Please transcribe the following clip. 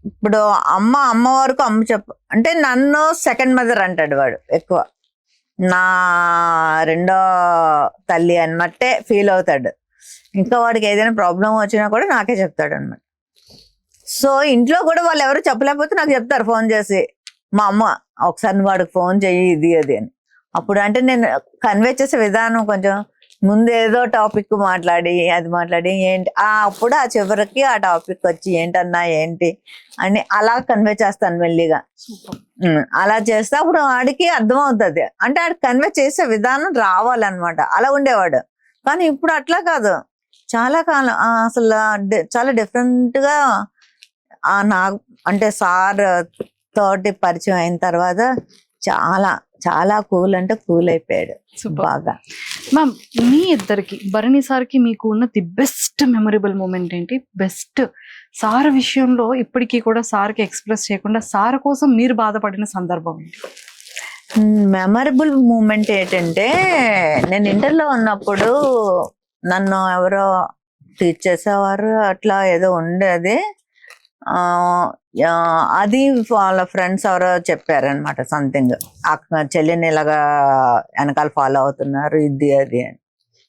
ఇప్పుడు అమ్మ వరకు అమ్మ చెప్పు అంటే నన్ను సెకండ్ మదర్ అంటాడు వాడు ఎక్కువ. నా రెండో తల్లి అన్నట్టే ఫీల్ అవుతాడు. ఇంకా వాడికి ఏదైనా ప్రాబ్లం వచ్చినా కూడా నాకే చెప్తాడు అనమాట. సో ఇంట్లో కూడా వాళ్ళు ఎవరు చెప్పలేకపోతే నాకు చెప్తారు ఫోన్ చేసి, మా అమ్మ ఒకసారి నువ్వు వాడికి ఫోన్ చెయ్యి ఇది అది అని. అప్పుడు అంటే నేను కన్వే చేసే విధానం కొంచెం ముందు ఏదో టాపిక్ మాట్లాడి అది మాట్లాడి ఏంటి అప్పుడు ఆ చివరికి ఆ టాపిక్ వచ్చి ఏంటన్నా ఏంటి అని అలా కన్వే చేస్తాను మెల్లిగా. అలా చేస్తే అప్పుడు వాడికి అర్థం అవుతుంది. అంటే ఆడికి కన్వే చేసే విధానం రావాలన్నమాట. అలా ఉండేవాడు. కానీ ఇప్పుడు అట్లా కాదు. చాలా కాలం అసలు చాలా డిఫరెంట్ గా నాకు అంటే సార్ తోటి పరిచయం అయిన తర్వాత చాలా చాలా కూల్ అంటే కూల్ అయిపోయాడు బాగా. మ్యామ్, మీ ఇద్దరికి భరణి సార్కి మీకు ఉన్న ది బెస్ట్ మెమరబుల్ మూమెంట్ ఏంటి? బెస్ట్ సార్ విషయంలో ఇప్పటికీ కూడా సార్కి ఎక్స్ప్రెస్ చేయకుండా సార్ కోసం మీరు బాధపడిన సందర్భం ఏంటి? మెమరబుల్ మూమెంట్ ఏంటంటే, నేను ఇంటర్లో ఉన్నప్పుడు నన్ను ఎవరో టీచ్ చేసేవారు, అట్లా ఏదో ఉండేది. అది వాళ్ళ ఫ్రెండ్స్ ఎవరో చెప్పారనమాట సంథింగ్, చెల్లిని ఇలాగా వెనకాల ఫాలో అవుతున్నారు ఇది అది అని.